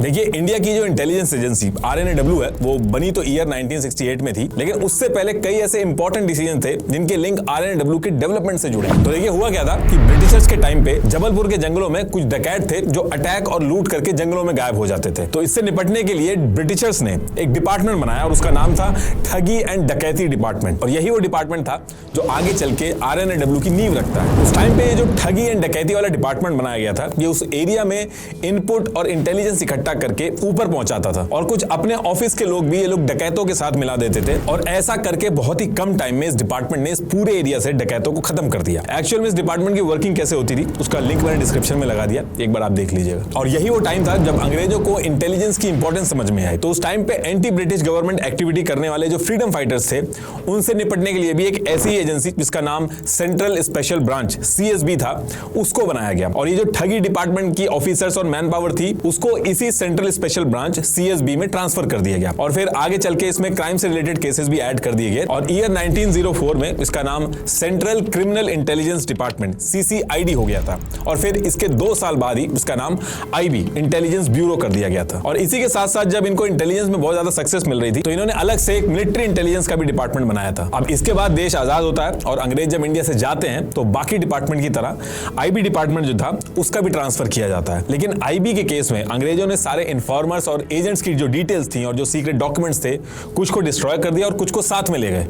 देखिए, इंडिया की जो इंटेलिजेंस एजेंसी RNAW है वो बनी तो ईयर 1968 में थी, लेकिन उससे पहले कई ऐसे इंपॉर्टेंट डिसीजन थे जिनके लिंक RNAW के डेवलपमेंट से जुड़े। तो देखिए हुआ क्या था कि ब्रिटिशर्स के टाइम पे जबलपुर के जंगलों में कुछ डकैत थे जो अटैक और लूट करके जंगलों में गायब हो जाते थे। तो इससे निपटने के लिए ब्रिटिशर्स ने एक डिपार्टमेंट बनाया और उसका नाम था ठगी एंड डकैती डिपार्टमेंट। और यही वो डिपार्टमेंट था जो आगे चल के RNAW की नींव रखता है। उस टाइम पे जो ठगी एंड डकैती वाला डिपार्टमेंट बनाया गया था, ये उस एरिया में इनपुट और इंटेलिजेंस इकट्ठा करके ऊपर पहुंचाता था और कुछ अपने ऑफिस के लोग भी ये लोग डकैतों के साथ मिला देते थे। और ऐसा करके बहुत ही कम टाइम में इस डिपार्टमेंट ने इस पूरे एरिया से डकैतों को खत्म कर दिया। एक्चुअल में इस डिपार्टमेंट की वर्किंग कैसे होती थी उसका लिंक मैंने डिस्क्रिप्शन में लगा दिया, एक बार आप देख लीजिएगा। और यही वो टाइम था जब अंग्रेजों को इंटेलिजेंस की इंपॉर्टेंस समझ में आई। तो उस टाइम पे एंटी ब्रिटिश गवर्नमेंट एक्टिविटी करने वाले जो फ्रीडम फाइटर्स थे, उनसे निपटने के लिए भी एक ऐसी एजेंसी जिसका नाम सेंट्रल स्पेशल ब्रांच CSB था, उसको बनाया गया। और ये जो ठगी डिपार्टमेंट की ऑफिसर्स और मैन पावर थी, उसको इसी सेंट्रल स्पेशल ब्रांच CSB में ट्रांसफर कर दिया गया। और फिर आगे चल के इसमें क्राइम से रिलेटेड केसेस भी ऐड कर दिए गए और ईयर 1904 में इसका नाम central criminal intelligence department CCID हो गया था। और फिर इसके 2 साल बाद ही इसका नाम IB इंटेलिजेंस ब्यूरो कर दिया गया था। और इसी के साथ साथ जब इनको इंटेलिजेंस में बहुत ज्यादा सक्सेस मिल रही थी, तो इन्होंने अलग से एक मिलिट्री इंटेलिजेंस का भी डिपार्टमेंट बनाया था। अब इसके बाद देश आजाद होता है और अंग्रेज जब इंडिया से जाते हैं तो बाकी डिपार्टमेंट की तरह IB डिपार्टमेंट जो था उसका भी ट्रांसफर किया जाता है। लेकिन IB के केस में अंग्रेजों ने सारे इन्फॉर्मर्स और एजेंट्स की जो डिटेल्स थी और जो सीक्रेट डॉक्यूमेंट्स थे, कुछ को डिस्ट्रॉय कर दिया और कुछ को साथ में ले गए।